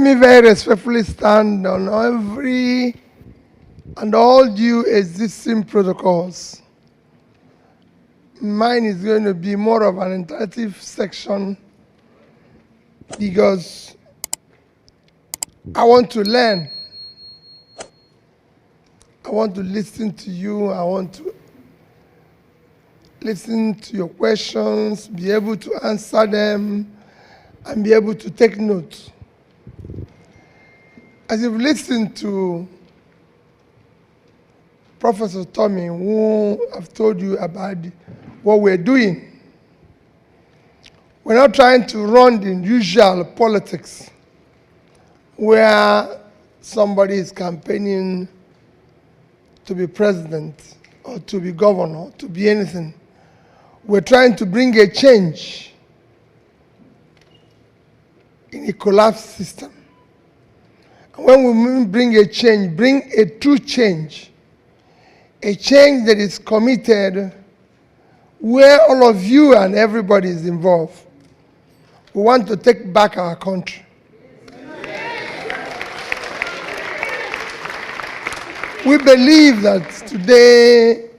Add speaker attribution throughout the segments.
Speaker 1: me very respectfully stand on every and all due existing protocols. Mine is going to be more of an interactive section because I want to learn. I want to listen to you. I want to listen to your questions, be able to answer them, and be able to take notes. As you've listened to Professor Tommy, who I've told you about what we're doing, we're not trying to run the usual politics where somebody is campaigning to be president or to be governor, to be anything. We're trying to bring a change in a collapsed system. And when we mean bring a change, bring a true change, a change that is committed where all of you and everybody is involved. We want to take back our country. We believe that today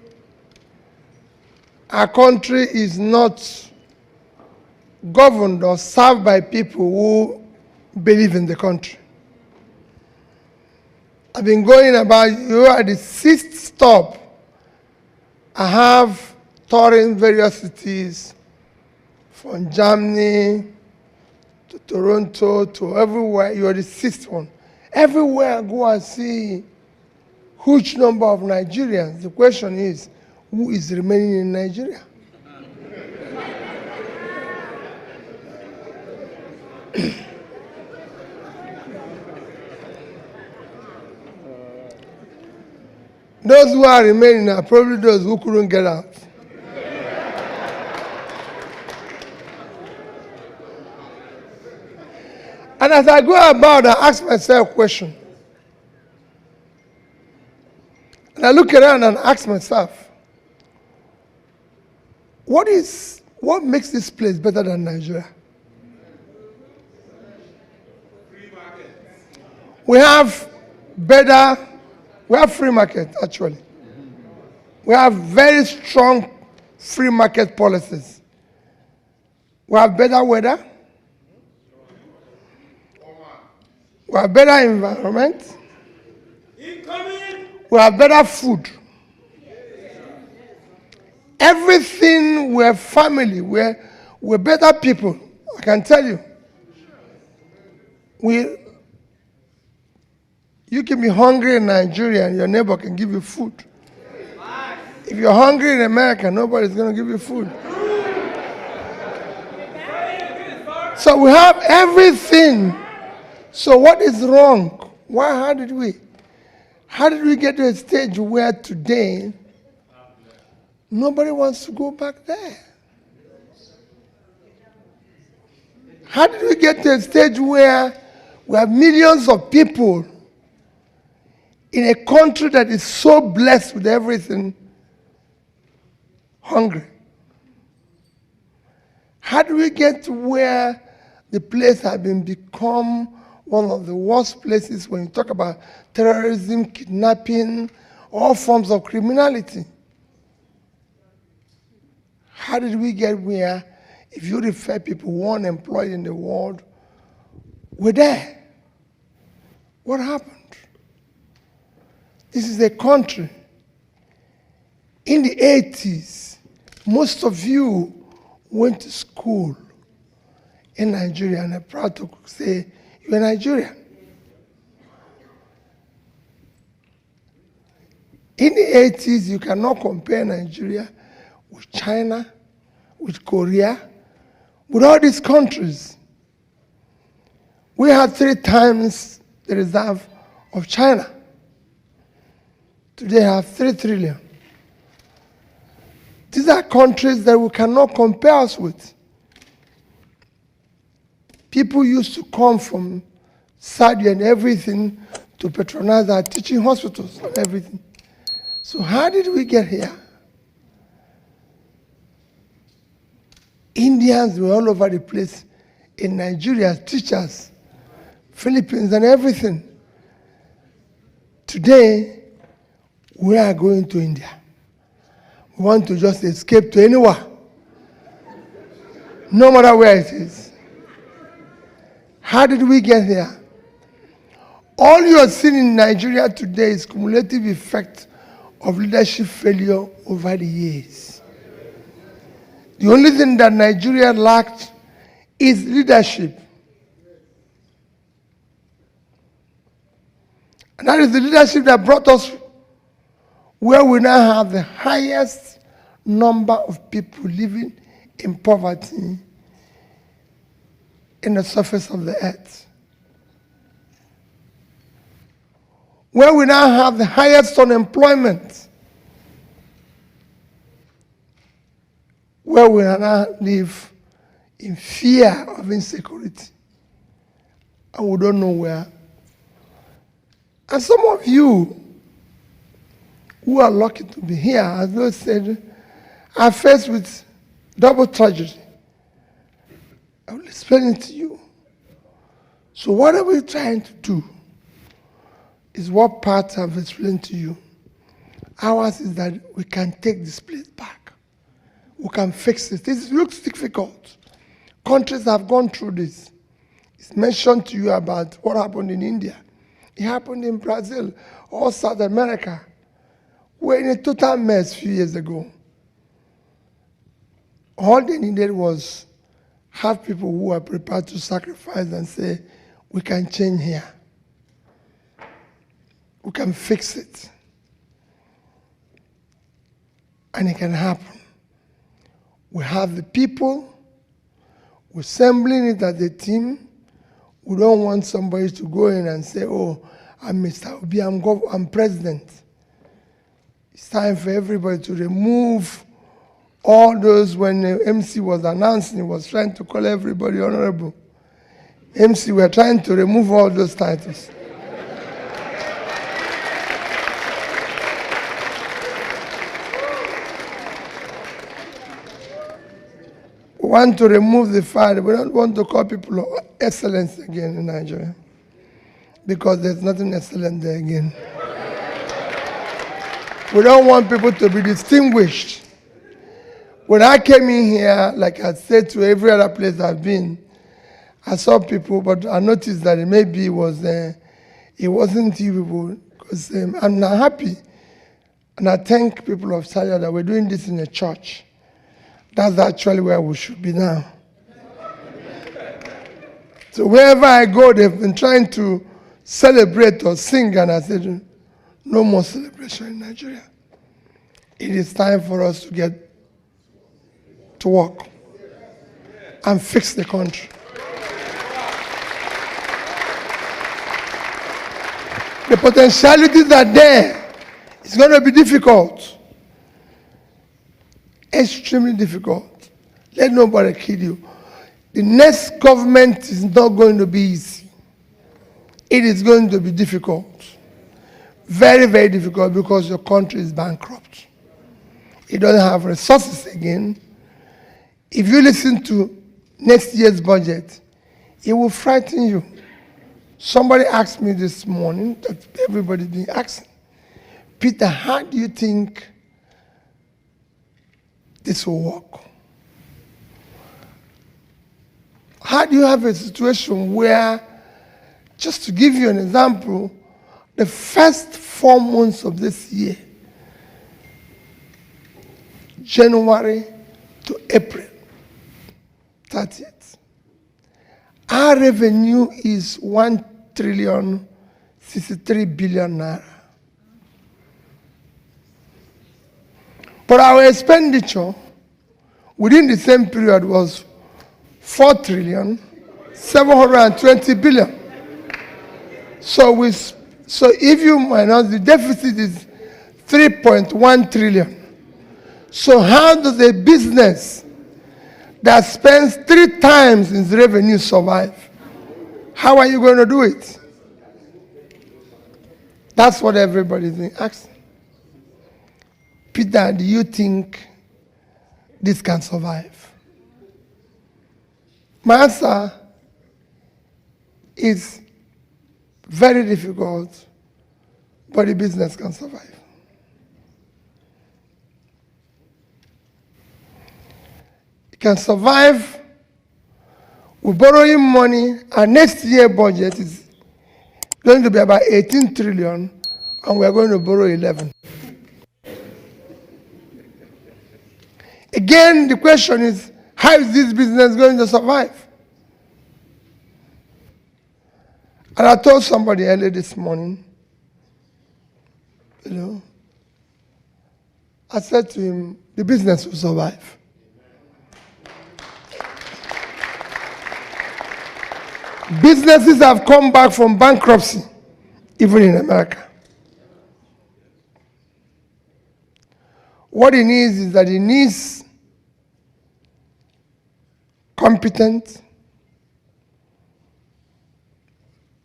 Speaker 1: our country is not governed or served by people who believe in the country. I've been going about, you are the sixth stop. I have touring various cities from Germany to Toronto to everywhere. You are the sixth one. Everywhere I go and see huge number of Nigerians. The question is, who is remaining in Nigeria? Those who are remaining are probably those who couldn't get out. And as I go about, I ask myself a question. And I look around and ask myself, what makes this place better than Nigeria? We have free market, actually. We have very strong free market policies. We have better weather. We have better environment. We have better food. Everything, we're family, we're better people, I can tell you. You can be hungry in Nigeria and your neighbor can give you food. If you're hungry in America, nobody's going to give you food. So we have everything. So what is wrong? How did we get to a stage where today nobody wants to go back there? How did we get to a stage where we have millions of people in a country that is so blessed with everything, hungry? How do we get to where the place has become one of the worst places when you talk about terrorism, kidnapping, all forms of criminality? How did we get where, if you refer people who are unemployed in the world, we're there? What happened? This is a country. In the 80s, most of you went to school in Nigeria, and I'm proud to say you're Nigerian. In the 80s, you cannot compare Nigeria with China, with Korea, with all these countries. We had 3 times the reserve of China. Today have 3 trillion. These are countries that we cannot compare us with. People used to come from Saudi and everything to patronize our teaching hospitals and everything. So how did we get here? Indians were all over the place in Nigeria, teachers, Philippines, and everything. Today, we are going to India. We want to just escape to anywhere, no matter where it is. How did we get here? All you are seeing in Nigeria today is cumulative effect of leadership failure over the years. The only thing that Nigeria lacked is leadership. And that is the leadership that brought us where we now have the highest number of people living in poverty in the surface of the earth. Where we now have the highest unemployment. Where we now live in fear of insecurity. And we don't know where. And some of you who are lucky to be here, as those said, are faced with double tragedy. I will explain it to you. So what are we trying to do? Is what part I've explained to you. Ours is that we can take this place back. We can fix it. This looks difficult. Countries have gone through this. It's mentioned to you about what happened in India. It happened in Brazil or South America. We're in a total mess a few years ago. All they needed was have people who are prepared to sacrifice and say, we can change here. We can fix it. And it can happen. We have the people. We're assembling it as a team. We don't want somebody to go in and say, oh, I'm Mr. Obi, I'm president. It's time for everybody to remove all those. When the A.M.E was announcing, he was trying to call everybody honorable. A.M.E, we're trying to remove all those titles. We want to remove the fact. We don't want to call people excellence again in Nigeria, because there's nothing excellent there again. We don't want people to be distinguished. When I came in here, like I said to every other place I've been, I saw people, but I noticed that maybe it wasn't you people, because I'm not happy. And I thank people of Salia that we're doing this in a church. That's actually where we should be now. So wherever I go, they've been trying to celebrate or sing, and I said, no more celebration in Nigeria. It is time for us to get to work and fix the country. The potentialities are there. It's going to be difficult. Extremely difficult. Let nobody kid you. The next government is not going to be easy. It is going to be difficult. Very, very difficult, because your country is bankrupt. It doesn't have resources again. If you listen to next year's budget, it will frighten you. Somebody asked me this morning, that everybody's been asking, Peter, how do you think this will work? How do you have a situation where, just to give you an example, the first 4 months of this year, January to April 30th, our revenue is 1,063 billion naira. But our expenditure within the same period was 4,720 billion. So if you minus, the deficit is 3.1 trillion. So how does a business that spends 3 times its revenue survive? How are you going to do it? That's what everybody's been asking. Peter, do you think this can survive? My answer is Very difficult, but the business can survive. It can survive with borrowing money. Our next year budget is going to be about 18 trillion, and we're going to borrow 11. Again, the question is, how is this business going to survive? And I told somebody earlier this morning, I said to him, the business will survive. Businesses have come back from bankruptcy, even in America. What it needs is that it needs competent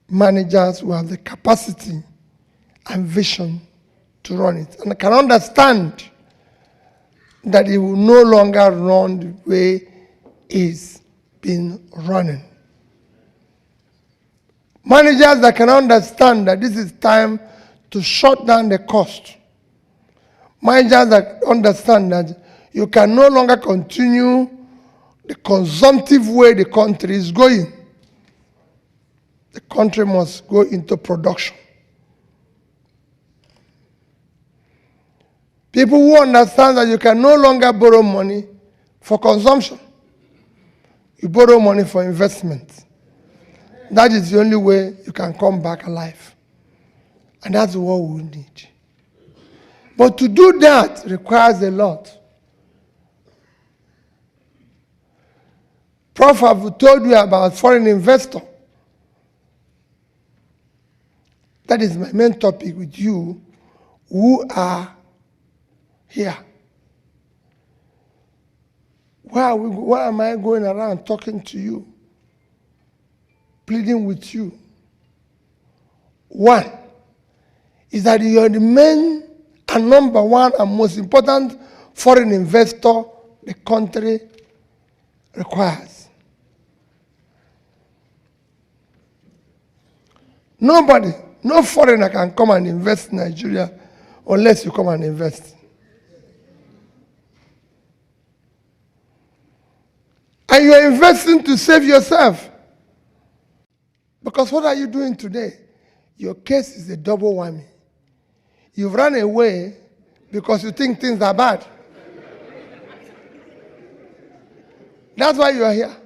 Speaker 1: managers who have the capacity and vision to run it, and can understand that it will no longer run the way it's been running. Managers that can understand that this is time to shut down the cost. Managers that understand that you can no longer continue the consumptive way the country is going. The country must go into production. People who understand that you can no longer borrow money for consumption. You borrow money for investment. That is the only way you can come back alive. And that's what we need. But to do that requires a lot. Prof, I've told you about foreign investor. That is my main topic with you who are here. Why am I going around talking to you, pleading with you? One is that you're the main and number one and most important foreign investor the country requires. Nobody, no foreigner can come and invest in Nigeria unless you come and invest. And you're investing to save yourself. Because what are you doing today? Your case is a double whammy. You've run away because you think things are bad. That's why you are here.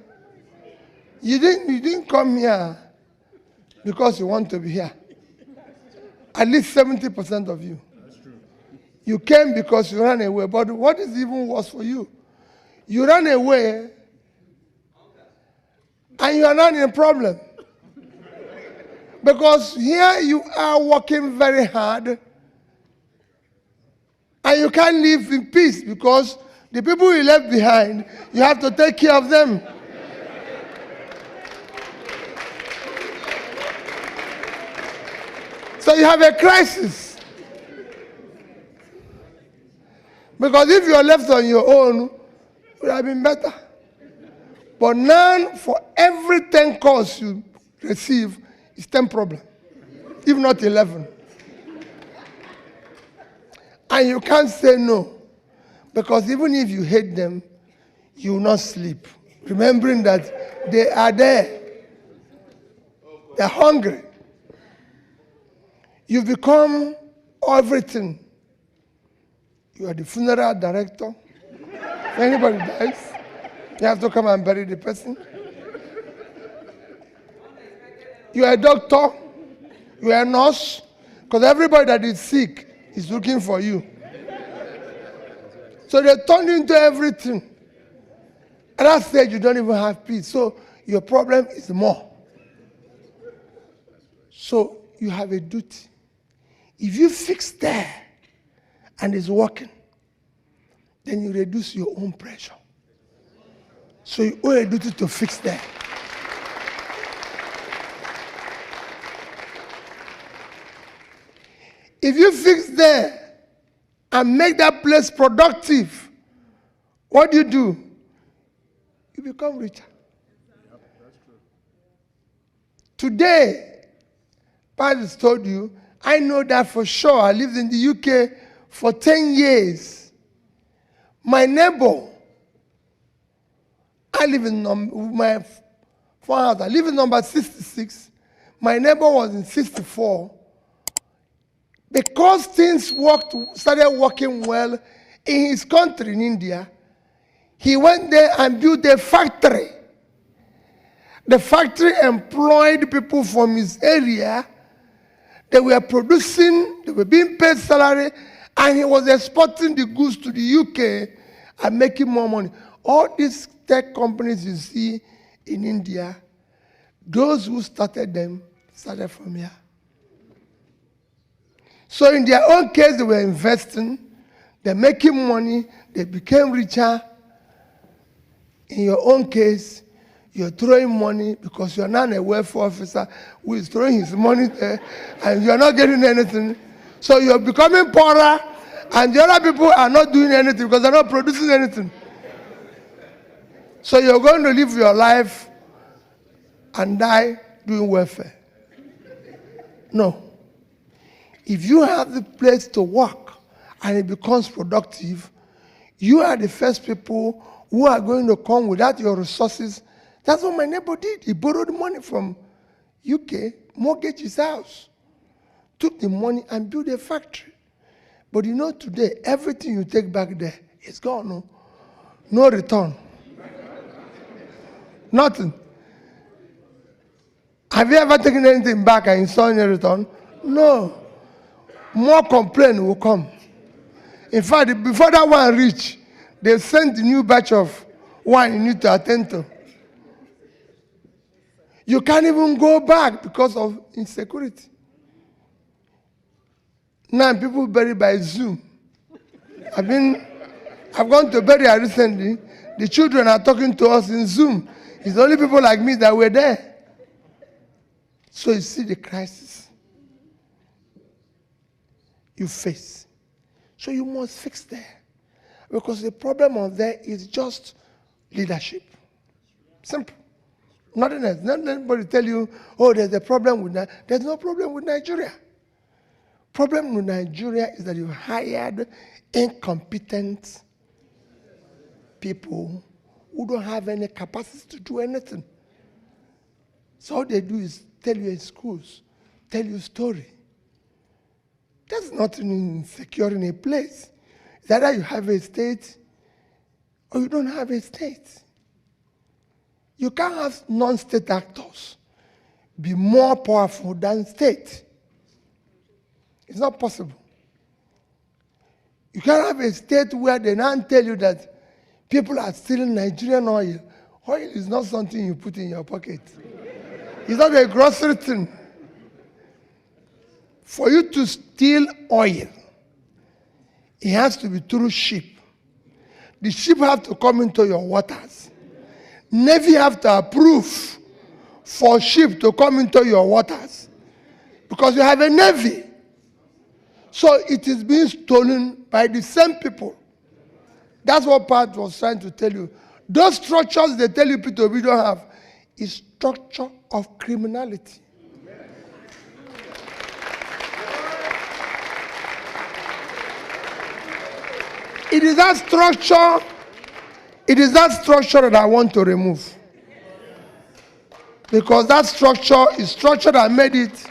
Speaker 1: You didn't come here because you want to be here. At least 70% of you. That's true. You came because you ran away. But what is even worse for you? You ran away and you are not in a problem. Because here you are working very hard and you can't live in peace because the people you left behind, you have to take care of them. So you have a crisis. Because if you are left on your own, it would have been better. But now, for every 10 calls you receive, it's 10 problems, if not 11. And you can't say no. Because even if you hate them, you will not sleep. Remembering that they are there. They're hungry. You've become everything. You are the funeral director. If anybody dies, you have to come and bury the person. You are a doctor. You are a nurse. Because everybody that is sick is looking for you. So they turn you into everything. At that stage, you don't even have peace. So your problem is more. So you have a duty. If you fix there and it's working, then you reduce your own pressure. So you owe a duty to fix there. If you fix there and make that place productive, what do? You become richer. Today, Pastor told you, I know that for sure. I lived in the UK for 10 years. My neighbor, I live in my house. I live in number 66. My neighbor was in 64. Because things started working well in his country, in India, he went there and built a factory. The factory employed people from his area. They were producing, they were being paid salary, and he was exporting the goods to the UK and making more money. All these tech companies you see in India, those who started them started from here. So in their own case, they were investing, they're making money, they became richer. In your own case, you're throwing money because you're not a welfare officer who is throwing his money there and you're not getting anything. So you're becoming poorer and the other people are not doing anything because they're not producing anything. So you're going to live your life and die doing welfare. No. If you have the place to work and it becomes productive, you are the first people who are going to come without your resources. That's what my neighbor did. He borrowed money from UK, mortgaged his house, took the money and built a factory. But you know today, everything you take back there is gone. No, no return. Nothing. Have you ever taken anything back and you saw any return? No. More complaint will come. In fact, before that one reach, they sent the new batch of one you need to attend to. You can't even go back because of insecurity. Now people buried by Zoom. I've gone to burial recently. The children are talking to us in Zoom. It's only people like me that were there. So you see the crisis you face. So you must fix there. Because the problem of there is just leadership. Simple. Nothing else. Not anybody tell you, oh, there's a problem with that. There's no problem with Nigeria. Problem with Nigeria is that you hired incompetent people who don't have any capacity to do anything. So all they do is tell you in schools, tell you a story. There's nothing insecure in a place. It's either you have a state or you don't have a state. You can't have non-state actors be more powerful than state. It's not possible. You can't have a state where they now tell you that people are stealing Nigerian oil. Oil is not something you put in your pocket. It's not a grocery thing. For you to steal oil, it has to be through ship. The ship have to come into your waters. Navy have to approve for ship to come into your waters. Because you have a navy. So it is being stolen by the same people. That's what Pat was trying to tell you. Those structures they tell you people we don't have is structure of criminality. It is that structure that I want to remove. Because that structure is structure that made it.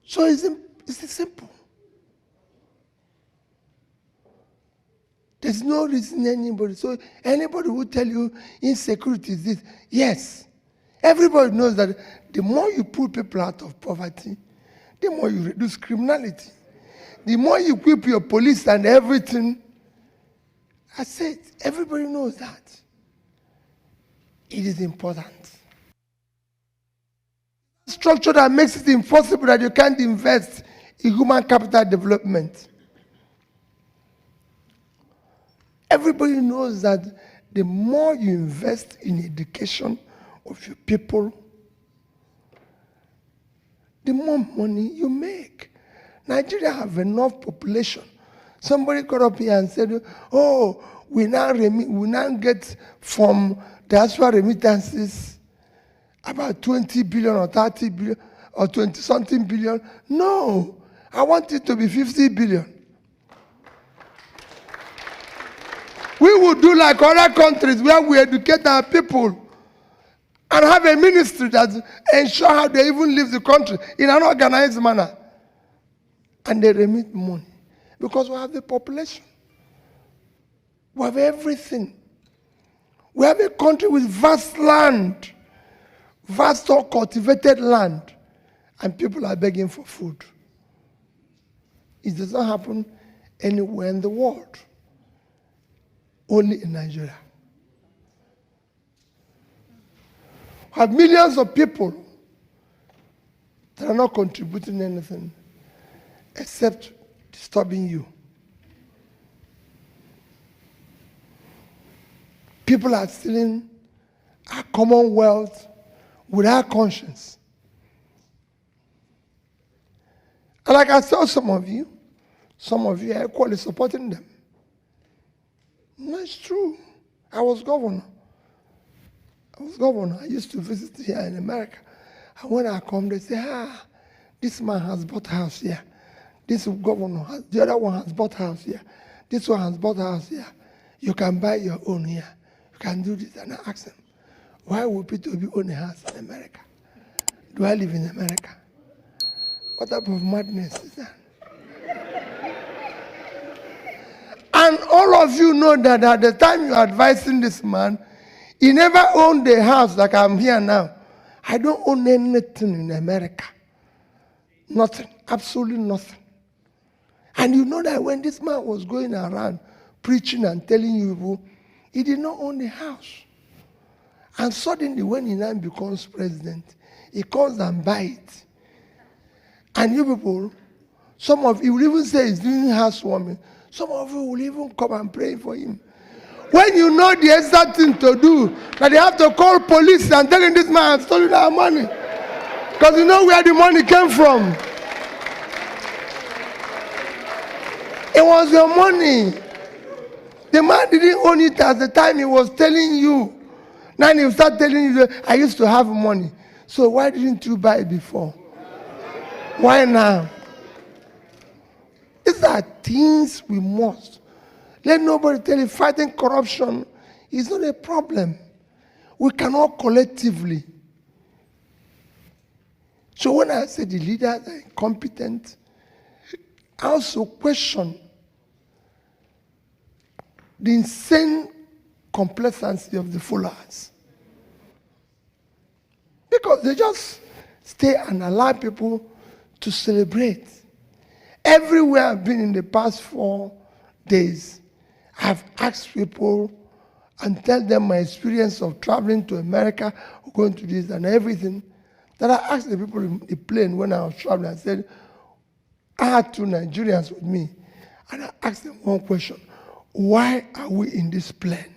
Speaker 1: So it's simple. There's no reason anybody. So anybody who tell you insecurity is this. Yes. Everybody knows that the more you pull people out of poverty, the more you reduce criminality. The more you equip your police and everything, I said, everybody knows that. It is important. Structure that makes it impossible that you can't invest in human capital development. Everybody knows that the more you invest in education of your people, the more money you make. Nigeria have enough population. Somebody got up here and said, oh, we now get from diaspora remittances about 20 billion or 30 billion. or 20-something billion. No, I want it to be 50 billion. We will do like other countries where we educate our people and have a ministry that ensure how they even leave the country in an organized manner. And they remit money. Because we have the population. We have everything. We have a country with vast land, vast cultivated land, and people are begging for food. It does not happen anywhere in the world, only in Nigeria. We have millions of people that are not contributing anything except disturbing you. People are stealing our commonwealth without conscience. And like I saw some of you are equally supporting them. That's true. I was governor. I used to visit here in America. And when I come, they say, this man has bought house here. This governor, the other one has bought house here. This one has bought house here. You can buy your own here. You can do this. And I ask them, why would Peter Obi own a house in America? Do I live in America? What type of madness is that? And all of you know that at the time you're advising this man, he never owned a house like I'm here now. I don't own anything in America. Nothing. Absolutely nothing. And you know that when this man was going around preaching and telling you people, he did not own a house. And suddenly when he now becomes president, he comes and buys it. And you people, some of you will even say he's doing housewarming. Some of you will even come and pray for him. When you know the exact thing to do, that they have to call police and tell him this man has stolen our money. Because you know where the money came from. It was your money. The man didn't own it at the time he was telling you. Now he start telling you, I used to have money. So why didn't you buy it before? Why now? These are things we must. Let nobody tell you fighting corruption is not a problem. We cannot collectively. So when I say the leaders are incompetent, I also question the insane complacency of the followers. Because they just stay and allow people to celebrate. Everywhere I've been in the past 4 days, I've asked people and tell them my experience of traveling to America, going to this and everything. That I asked the people in the plane when I was traveling, I said, I had 2 Nigerians with me. And I asked them one question. Why are we in this plane?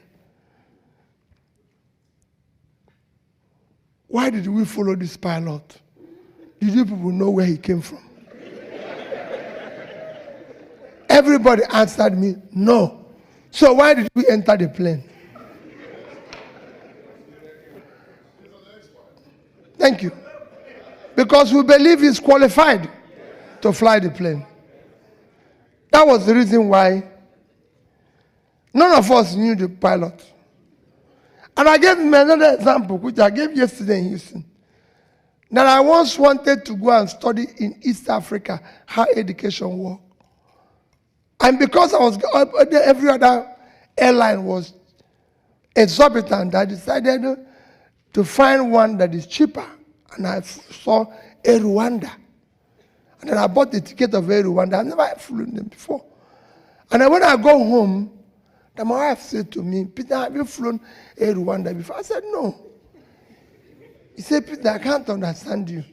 Speaker 1: Why did we follow this pilot? Did you people know where he came from? Everybody answered me, no. So why did we enter the plane? Thank you. Because we believe he's qualified to fly the plane. That was the reason why none of us knew the pilot. And I gave him another example, which I gave yesterday in Houston. That I once wanted to go and study in East Africa how education works. And because I was every other airline was exorbitant, I decided to find one that is cheaper. And I saw Air Rwanda. And then I bought the ticket of Air Rwanda. I've never flown them before. And then when I go home, my wife said to me, Peter, have you flown Air Rwanda before? I said, no. He said, Peter, I can't understand you.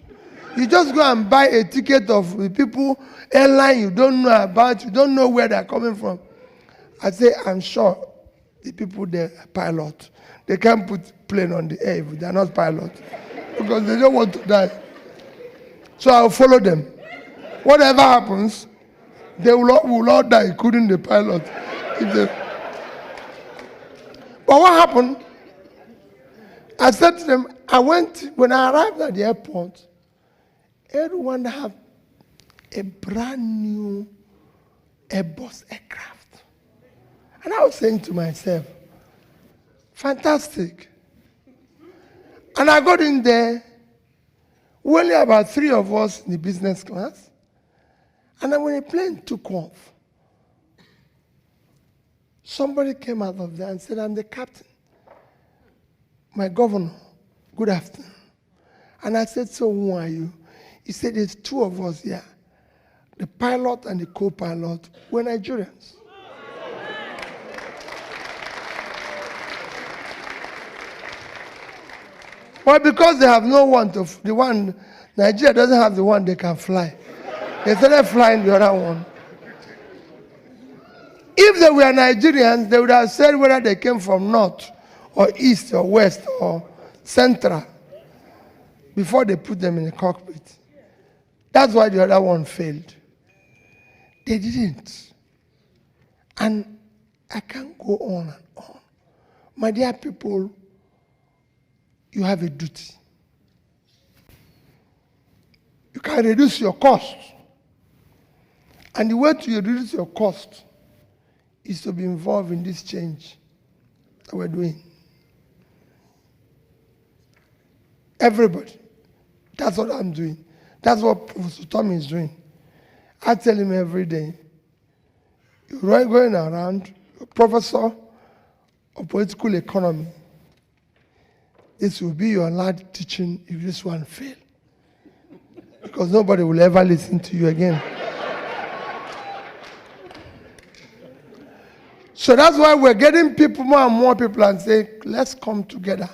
Speaker 1: You just go and buy a ticket of the people, airline you don't know about, you don't know where they're coming from. I say, I'm sure the people there are pilots. They can't put plane on the air if they're not pilots. Because they don't want to die. So I'll follow them. Whatever happens, they will all die, including the pilot. But what happened? I said to them, when I arrived at the airport, everyone have a brand new Airbus aircraft. And I was saying to myself, fantastic. And I got in there, only about 3 of us in the business class. And then when the plane took off, somebody came out of there and said, I'm the captain. My governor, good afternoon. And I said, so who are you? He said, there's 2 of us here. The pilot and the co-pilot were Nigerians. But because they have no one to, Nigeria doesn't have the one they can fly. They started flying the other one. If they were Nigerians, they would have said whether they came from north or east or west or central before they put them in the cockpit. That's why the other one failed. They didn't. And I can't go on and on. My dear people, you have a duty. You can reduce your cost. And the way to reduce your cost is to be involved in this change that we're doing. Everybody. That's what I'm doing. That's what Professor Tommy is doing. I tell him every day, you're going around, you're a professor of political economy. This will be your last teaching if this one fails. Because nobody will ever listen to you again. So that's why we're getting people, more and more people, and saying, let's come together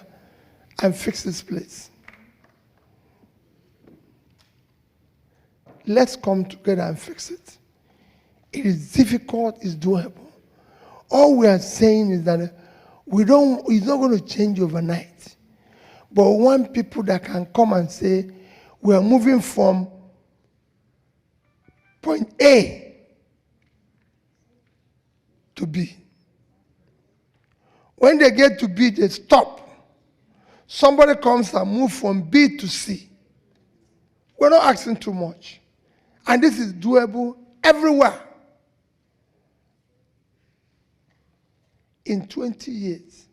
Speaker 1: and fix this place. Let's come together and fix it. It is difficult, it's doable. All we are saying is that it's not going to change overnight. But we want people that can come and say, we are moving from point A to B. When they get to B, they stop. Somebody comes and moves from B to C. We're not asking too much. And this is doable everywhere. In 20 years,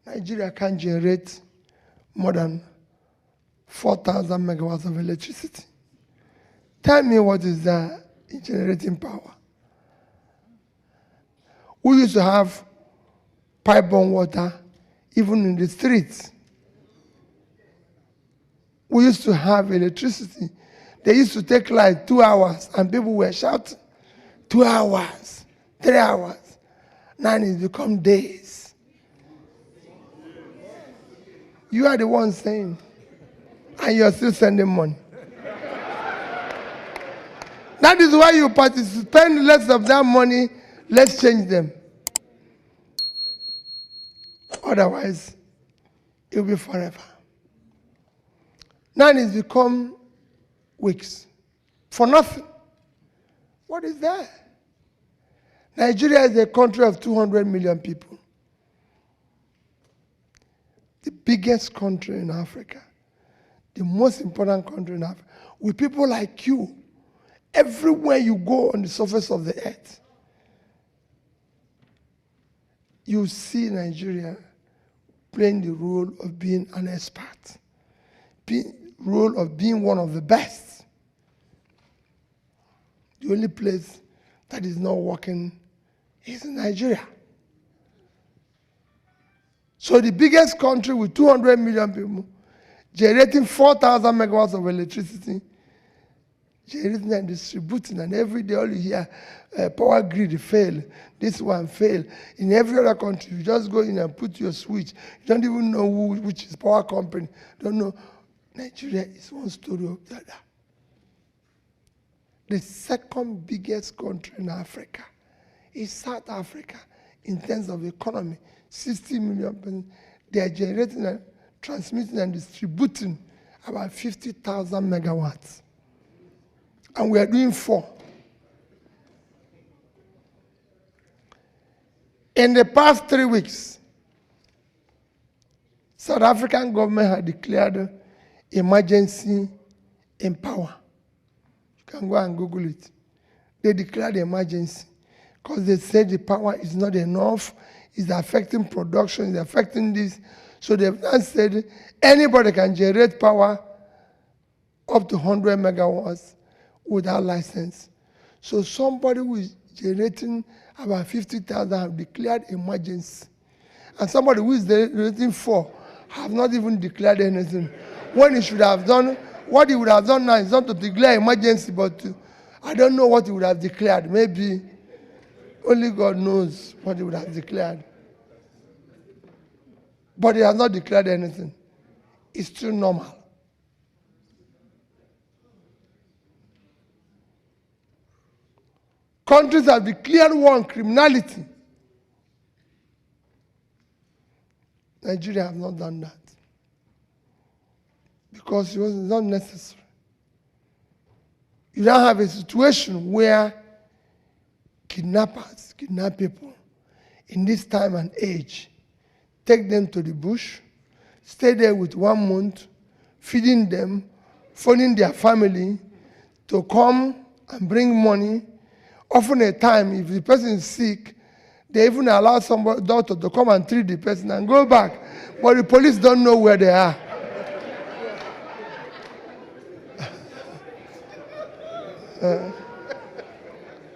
Speaker 1: Nigeria can generate more than 4,000 megawatts of electricity. Tell me what is that in generating power. We used to have pipe-borne water even in the streets. We used to have electricity. They used to take like 2 hours and people were shouting, 2 hours, 3 hours. Now it's become days. You are the one saying, and you're still sending money. That is why you spend less of that money, let's change them. Otherwise, it will be forever. Now it's become weeks for nothing. What is that? Nigeria is a country of 200 million people. The biggest country in Africa. The most important country in Africa. With people like you, everywhere you go on the surface of the earth, you see Nigeria playing the role of being an expert, role of being one of the best. The only place that is not working is in Nigeria. So the biggest country with 200 million people, generating 4,000 megawatts of electricity, generating and distributing, and every day all you hear, power grid fail, this one fail. In every other country, you just go in and put your switch. You don't even know which is power company. Don't know. Nigeria is one story of the other. The second biggest country in Africa is South Africa in terms of economy. 60 million people. They are generating and transmitting and distributing about 50,000 megawatts. And we are doing 4. In the past 3 weeks, South African government had declared emergency in power. You can go and Google it. They declared emergency because they said the power is not enough, it's affecting production, it's affecting this. So they've now said anybody can generate power up to 100 megawatts without license. So somebody who is generating about 50,000 have declared emergency. And somebody who is generating 4 have not even declared anything. When he should have done, what he would have done now is not to declare emergency, but I don't know what he would have declared. Maybe only God knows what he would have declared. But he has not declared anything. It's still normal. Countries have declared war on criminality. Nigeria have not done that because it was not necessary. You don't have a situation where kidnappers kidnap people in this time and age, take them to the bush, stay there with 1 month, feeding them, phoning their family to come and bring money. Often a time, if the person is sick, they even allow somebody, doctor, to come and treat the person and go back. But the police don't know where they are.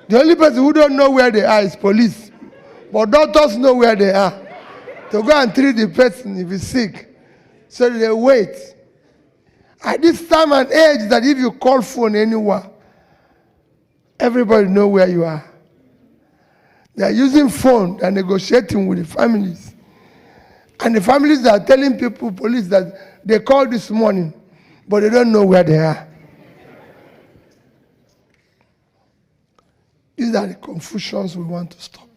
Speaker 1: The only person who don't know where they are is police. But doctors know where they are. To go and treat the person if he's sick. So they wait. At this time and age that if you call phone anywhere, everybody know where you are. They are using phone, they are negotiating with the families. And the families are telling people, police, that they called this morning, but they don't know where they are. These are the confusions we want to stop.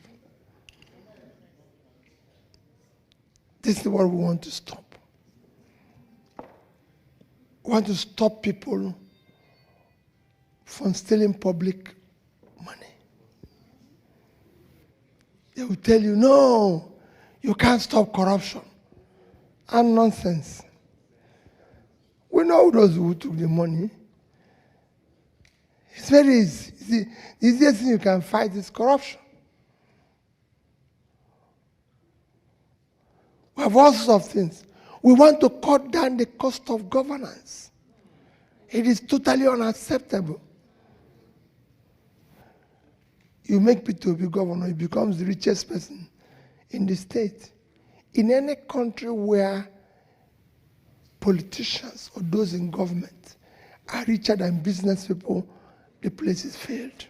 Speaker 1: This is what we want to stop. We want to stop people from stealing public money. They will tell you, no, you can't stop corruption. And nonsense. We know those who took the money. It's very easy. The easiest thing you can fight is corruption. We have all sorts of things. We want to cut down the cost of governance. It is totally unacceptable. You make Peter be governor, he becomes the richest person in the state. In any country where politicians or those in government are richer than business people, the place is failed.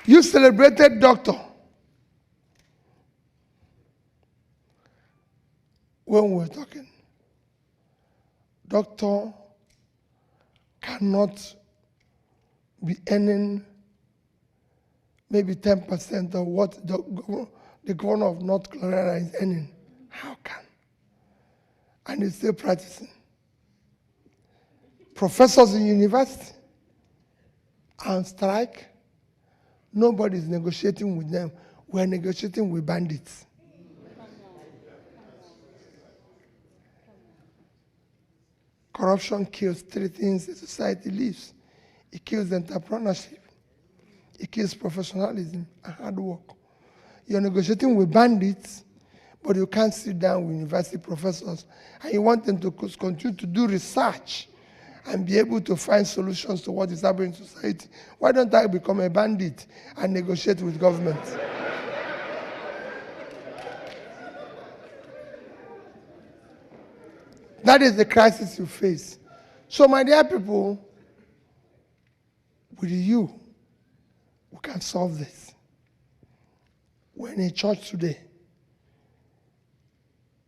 Speaker 1: You celebrated doctor. When we were talking, doctor cannot be earning maybe 10% of what the governor of North Carolina is earning. How can? And he's still practicing. Professors in university are on strike. Nobody's negotiating with them. We're negotiating with bandits. Corruption kills 3 things a society lives. It kills entrepreneurship. It kills professionalism and hard work. You're negotiating with bandits, but you can't sit down with university professors and you want them to continue to do research and be able to find solutions to what is happening in society. Why don't I become a bandit and negotiate with government? That is the crisis you face. So, my dear people, with you, we can solve this. We're in a church today.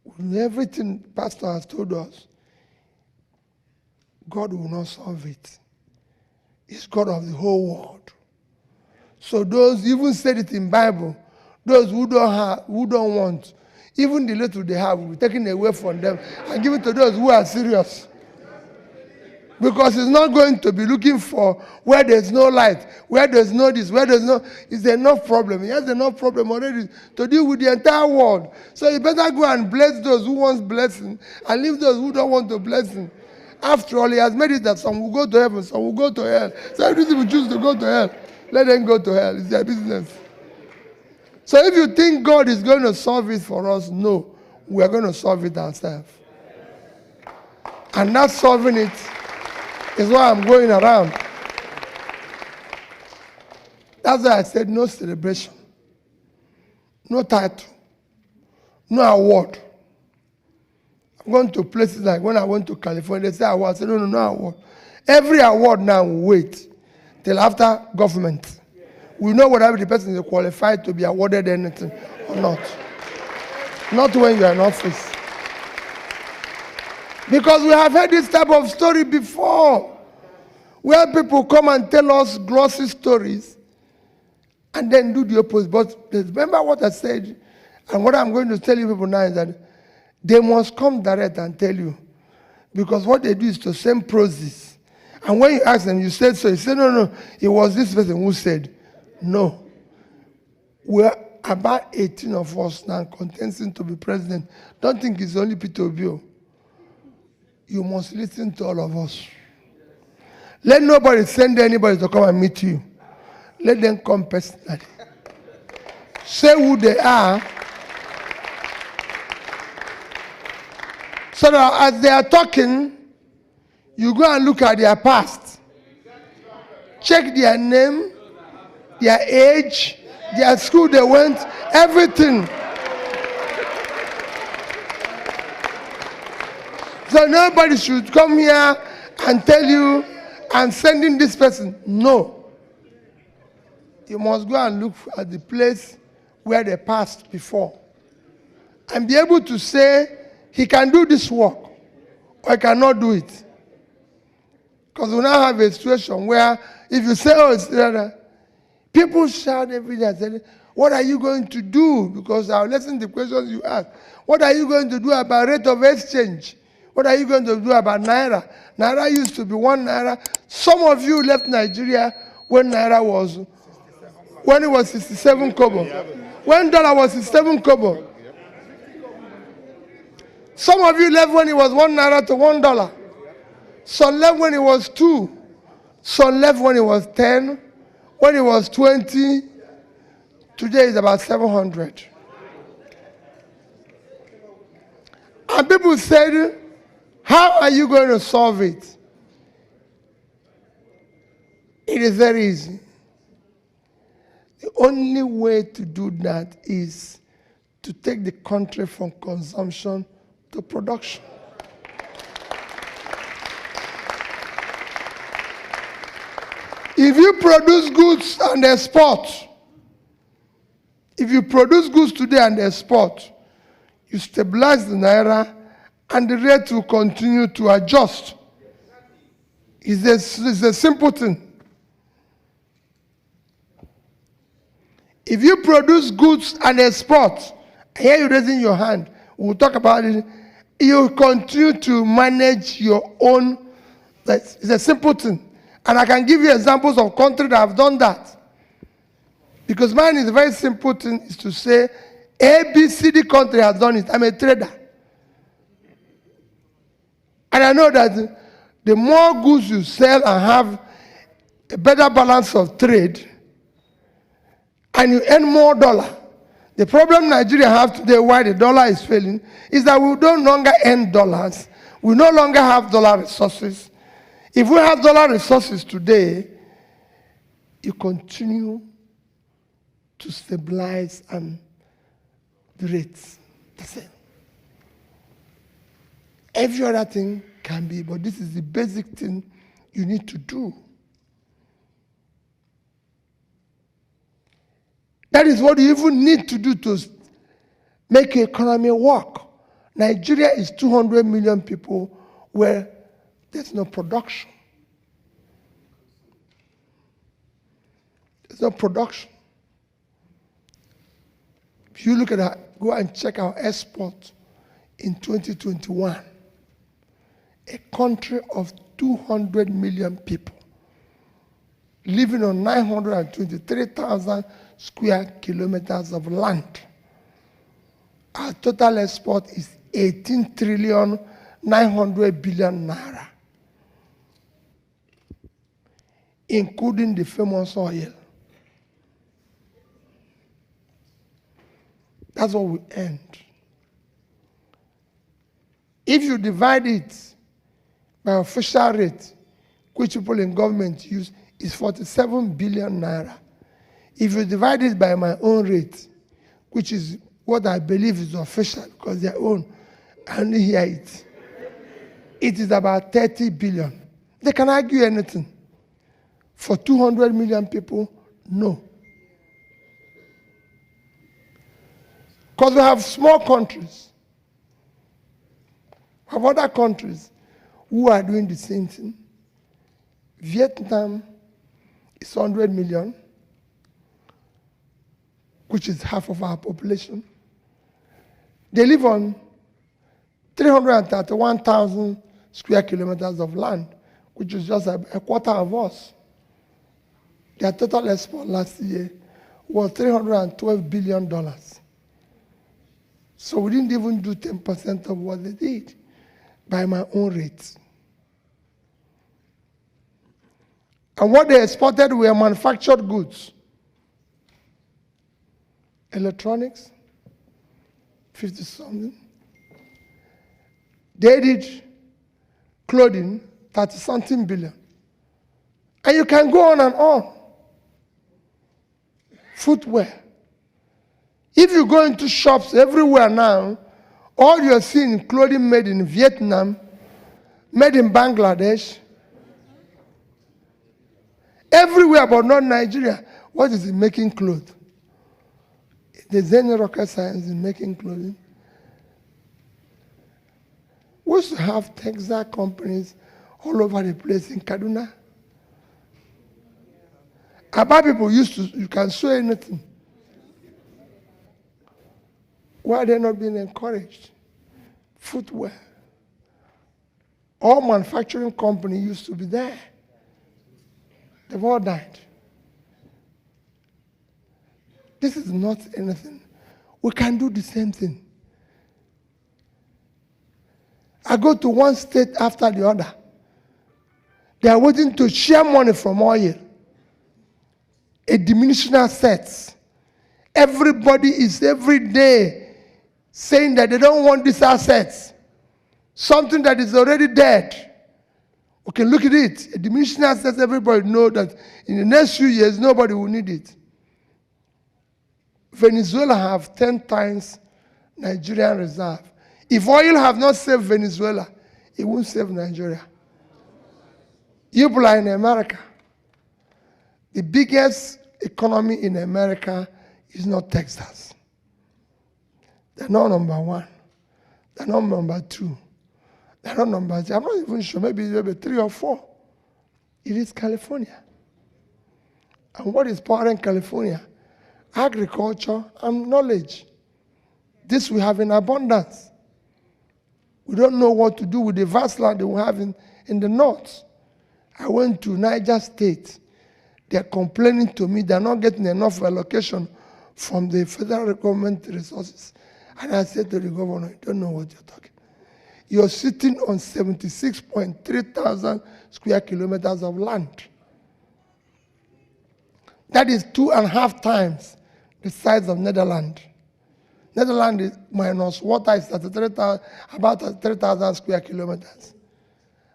Speaker 1: With everything Pastor has told us, God will not solve it. He's God of the whole world. So those, even said it in Bible, those who don't want, even the little they have will be taken away from them and given to those who are serious. Because it's not going to be looking for where there's no light, where there's no this, where there's no... It's enough problem. He has enough problem already to deal with the entire world. So you better go and bless those who want blessing and leave those who don't want the blessing. After all, he has made it that some will go to heaven, some will go to hell. So if people choose to go to hell, let them go to hell. It's their business. So if you think God is going to solve it for us, no. We are going to solve it ourselves. And not solving it is why I'm going around. That's why I said no celebration, no title, no award. I'm going to places like when I went to California, they say award. I said, no award. Every award now will wait till after government. We know whether the person is qualified to be awarded anything or not. Not when you're in office. Because we have heard this type of story before, where people come and tell us glossy stories and then do the opposite. But remember what I said, and what I'm going to tell you people now is that they must come direct and tell you. Because what they do is to send proses. And when you ask them, you said so. You say, no, it was this person who said. No. We're about 18 of us now contesting to be president. Don't think it's only Peter Obi. You must listen to all of us. Let nobody send anybody to come and meet you. Let them come personally. Say who they are. So that as they are talking, you go and look at their past. Check their name, their age, their school they went, everything. So nobody should come here and tell you, I'm sending this person. No. You must go and look at the place where they passed before. And be able to say, he can do this work, or he cannot do it. Because we now have a situation where, if you say, oh, it's people shout every day and say, what are you going to do? Because I'll listen to the questions you ask. What are you going to do about rate of exchange? What are you going to do about Naira? Naira used to be 1 Naira. Some of you left Nigeria when Naira was, when it was 67 kobo. When dollar was 67 kobo. Some of you left when it was 1 Naira to $1. Some left when it was 2. Some left when it was 10. When it was 20. Today is about 700. And people said, how are you going to solve it? It is very easy. The only way to do that is to take the country from consumption to production. If you produce goods and export, if you produce goods today and export, you stabilize the Naira and the rate will continue to adjust. It's a simple thing. If you produce goods and export, here you're raising your hand, we'll talk about it, you continue to manage your own. It's a simple thing. And I can give you examples of countries that have done that. Because mine is a very simple thing, is to say, ABCD country has done it. I'm a trader. And I know that the more goods you sell and have a better balance of trade, and you earn more dollar. The problem Nigeria have today, why the dollar is failing, is that we no longer earn dollars. We no longer have dollar resources. If we have dollar resources today, you continue to stabilize and the rates. That's it. Every other thing can be, but this is the basic thing you need to do. That is what you even need to do to make the economy work. Nigeria is 200 million people where there's no production. There's no production. If you look at that, go and check our export in 2021. A country of 200 million people living on 923,000 square kilometers of land. Our total export is 18 trillion 900 billion naira, including the famous oil. That's what we earned. If you divide it by official rate, which people in government use, is 47 billion naira. If you divide it by my own rate, which is what I believe is official, because their own, I only hear it, it is about 30 billion. They can argue anything. For 200 million people, no. Because we have small countries. We have other countries who are doing the same thing. Vietnam is 100 million, which is half of our population. They live on 331,000 square kilometers of land, which is just a quarter of us. Their total export last year was $312 billion. So we didn't even do 10% of what they did by my own rates. And what they exported were manufactured goods. Electronics, 50-something. They did clothing, 30-something billion. And you can go on and on. Footwear. If you go into shops everywhere now, all you're seeing clothing made in Vietnam, made in Bangladesh, everywhere but not Nigeria. What is it making clothes? There's any rocket science in making clothing. We used to have textile companies all over the place in Kaduna. Aba people you can sew anything. Why are they not being encouraged? Footwear. All manufacturing companies used to be there. They've all died. This is not anything. We can do the same thing. I go to one state after the other. They are waiting to share money from oil. A diminishing assets. Everybody is every day saying that they don't want these assets. Something that is already dead. Okay, look at it. A diminishing assets, everybody knows that in the next few years, nobody will need it. Venezuela have 10 times Nigerian reserve. If oil have not saved Venezuela, it won't save Nigeria. You people are in America. The biggest economy in America is not Texas. They're not number one. They're not number two. They're not number three. I'm not even sure. Maybe 3 or 4. It is California. And what is powering California? Agriculture and knowledge. This we have in abundance. We don't know what to do with the vast land that we have in the north. I went to Niger State. They're complaining to me they're not getting enough allocation from the federal government resources. And I said to the governor, you don't know what you're talking. You're sitting on 76.3 thousand square kilometers of land. That is 2.5 times the size of Netherlands. Netherlands is minus water is about 3,000 square kilometers.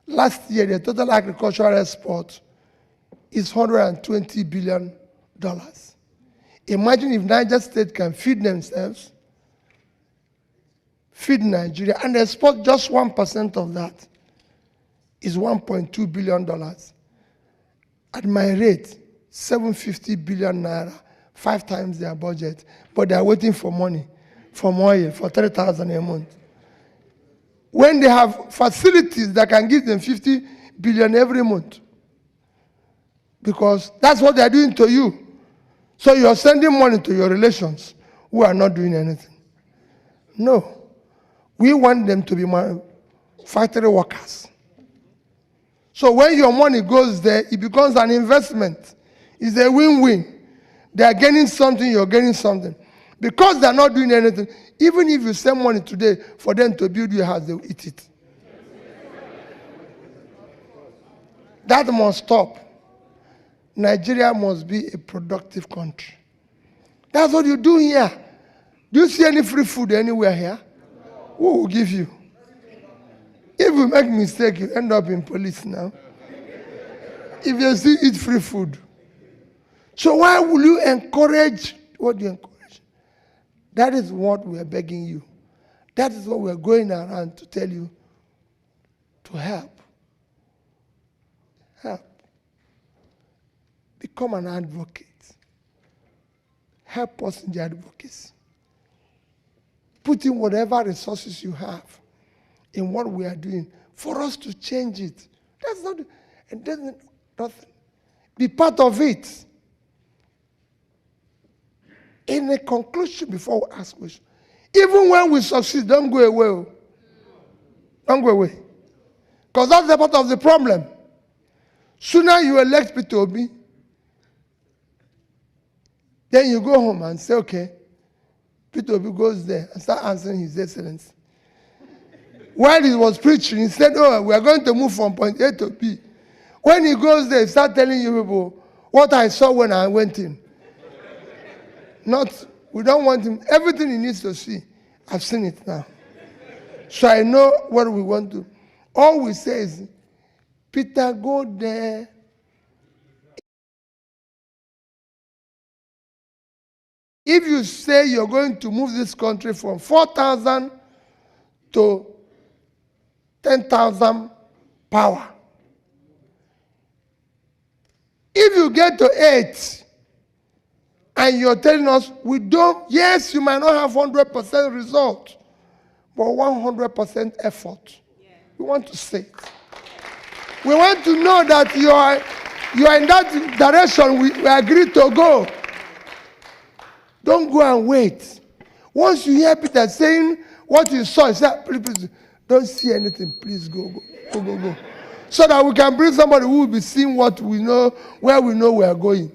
Speaker 1: Last year, the total agricultural export is $120 billion. Imagine if Niger State can feed themselves, feed Nigeria, and export just 1% of that is $1.2 billion. At my rate, 750 billion naira, 5 times their budget, but they are waiting for money from oil for 3,000 a month. When they have facilities that can give them 50 billion every month. Because that's what they are doing to you. So you are sending money to your relations who are not doing anything. No. We want them to be factory workers. So when your money goes there, it becomes an investment. It's a win-win. They are gaining something, you're gaining something. Because they're not doing anything, even if you send money today for them to build your house, they will eat it. That must stop. Nigeria must be a productive country. That's what you do here. Do you see any free food anywhere here? Who will give you? If you make mistake, you end up in police now. If you still eat free food. So why will you encourage what you encourage? That is what we are begging you. That is what we are going around to tell you to help. Help. Become an advocate. Help us in the advocacy. Put in whatever resources you have in what we are doing for us to change it. That's not, it doesn't, nothing. Be part of it. In a conclusion, before we ask questions, even when we succeed, don't go away. Don't go away. Because that's the part of the problem. Sooner you elect Peter Obi, then you go home and say, okay, Peter Obi goes there and start answering His Excellency. While he was preaching, he said, oh, we are going to move from point A to B. When he goes there, he starts telling you people what I saw when I went in. Not, we don't want him, everything he needs to see, I've seen it now. So I know what we want to. All we say is, Peter, go there. If you say you're going to move this country from 4,000 to 10,000 power, if you get to 8, and you're telling us, we don't, yes, you might not have 100% result, but 100% effort. Yeah. We want to say it. We want to know that you are in that direction we agreed to go. Don't go and wait. Once you hear Peter saying what you saw, you say, please, don't see anything. Please go. So that we can bring somebody who will be seeing what we know, where we know we are going.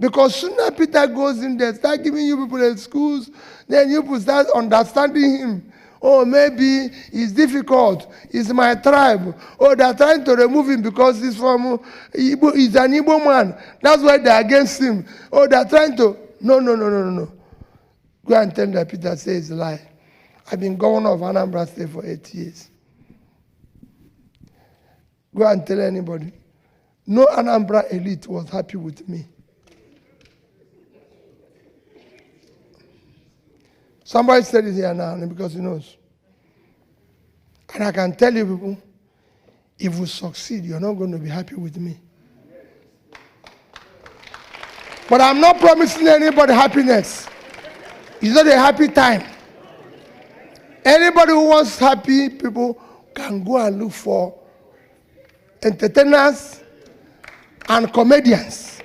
Speaker 1: Because sooner Peter goes in there, start giving you people in schools, then you people start understanding him. Oh, maybe it's difficult. It's my tribe. Oh, they're trying to remove him because he's from Igbo. He's an Igbo man. That's why they're against him. Oh, they're trying to. No. Go and tell that Peter says a lie. I've been governor of Anambra State for 8 years. Go and tell anybody. No Anambra elite was happy with me. Somebody said it here now because he knows. And I can tell you people, if we succeed, you're not going to be happy with me. But I'm not promising anybody happiness. It's not a happy time. Anybody who wants happy people can go and look for entertainers and comedians.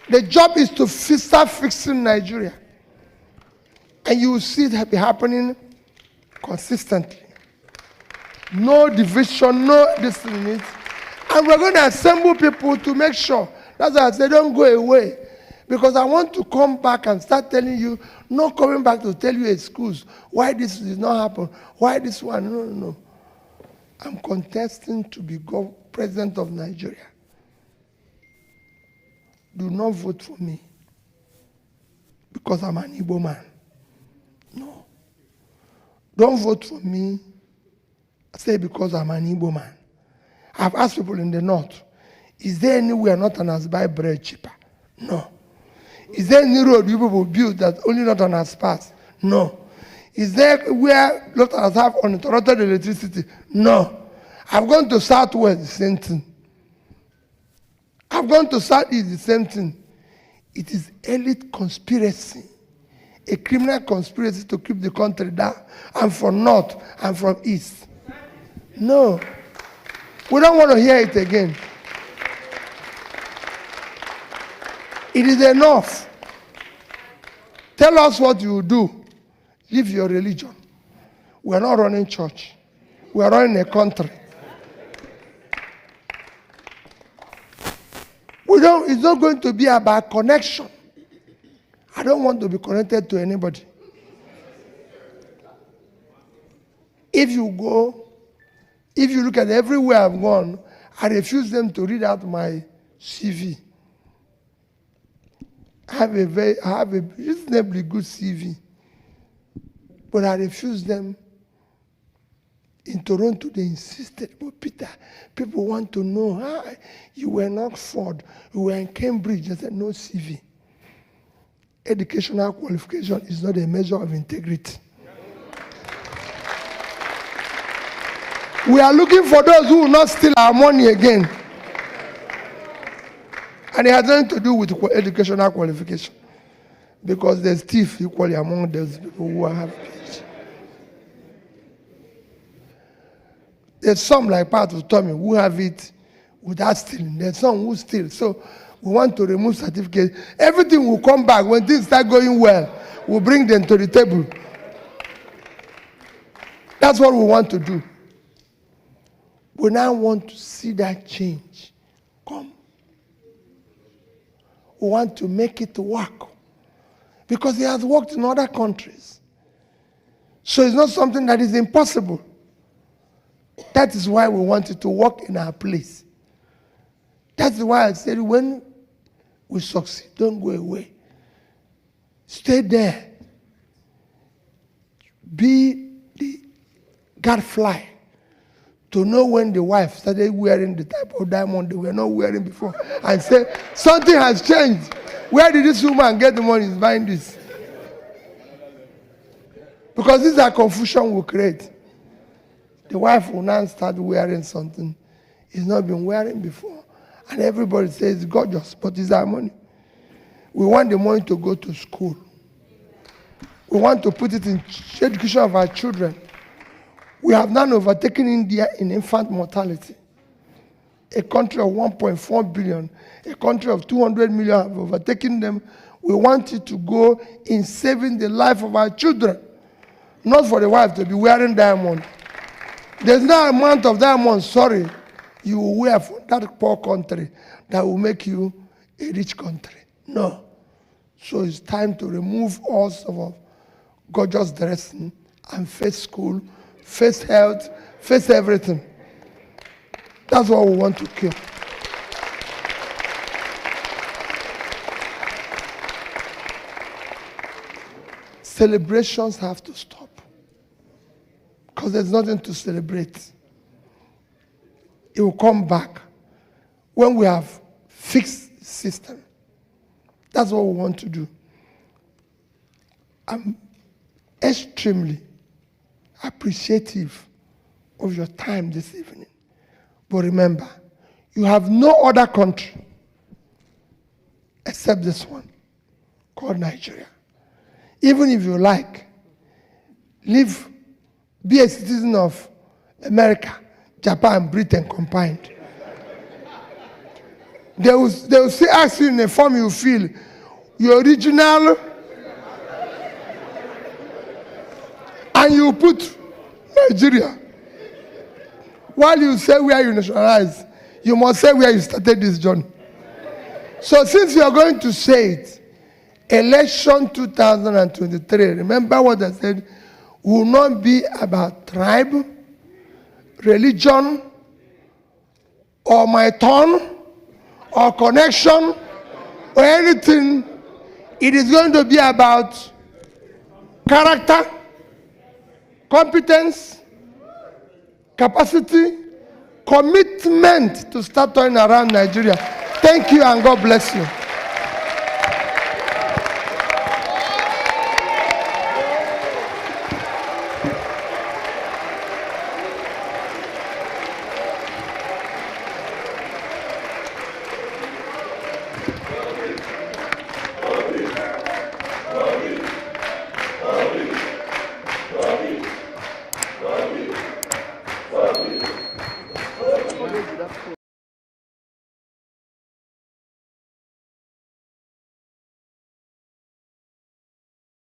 Speaker 1: The job is to start fixing Nigeria. And you will see it be happening consistently. No division, no this in it. And we're going to assemble people to make sure. That's why I say don't go away. Because I want to come back and start telling you, not coming back to tell you excuse why this did not happen, why this one. No. I'm contesting to be president of Nigeria. Do not vote for me because I'm an Igbo man. No. Don't vote for me, say because I'm an Igbo man. I've asked people in the north, is there anywhere Northerners buy bread cheaper? No. Is there any road people will build that only Northerners pass? No. Is there where Northerners have uninterrupted electricity? No. I've gone to Southwest, the same thing. I've gone to Southeast, the same thing. It is elite conspiracy. A criminal conspiracy to keep the country down. I'm from North, I'm from East. No. We don't want to hear it again. It is enough. Tell us what you do. Live your religion. We are not running church. We are running a country. It's not going to be about connection. I don't want to be connected to anybody. If you look at everywhere I've gone, I refuse them to read out my CV. I have a reasonably good CV. But I refuse them. In Toronto, they insisted, but Peter, people want to know, you were in Oxford, you were in Cambridge. I said, no CV. Educational qualification is not a measure of integrity. We are looking for those who will not steal our money again. And it has nothing to do with educational qualification. Because there's thief equally among those people who have PhD. There's some like part of Tommy who have it without stealing. There's some who steal. So we want to remove certificates. Everything will come back. When things start going well, we'll bring them to the table. That's what we want to do. We now want to see that change come. We want to make it work. Because it has worked in other countries. So it's not something that is impossible. That is why we want it to work in our place. That's why I said when we succeed, don't go away. Stay there. Be the gadfly to know when the wife started wearing the type of diamond they were not wearing before and say, something has changed. Where did this woman get the money? He's buying this. Because this is a confusion we create. The wife will now start wearing something he's not been wearing before. And everybody says, it's gorgeous, but it's our money. We want the money to go to school. We want to put it in education of our children. We have now overtaken India in infant mortality. A country of 1.4 billion, a country of 200 million have overtaken them. We want it to go in saving the life of our children, not for the wife to be wearing diamond. There's no amount of diamonds, sorry, you will wear for that poor country that will make you a rich country. No. So it's time to remove all sort of gorgeous dressing and face school, face health, face everything. That's what we want to kill. Celebrations have to stop. Because there's nothing to celebrate. It will come back when we have fixed system. That's what we want to do. I'm extremely appreciative of your time this evening. But remember, you have no other country except this one called Nigeria. Even if you like, be a citizen of America, Japan, Britain combined. They will still ask you in a form you feel, your original, and you put Nigeria. While you say where you nationalize, you must say where you started this journey. So since you are going to say it, election 2023, remember what I said, will not be about tribe, religion, or my turn, or connection, or anything. It is going to be about character, competence, capacity, commitment to start turning around Nigeria. Thank you and God bless you.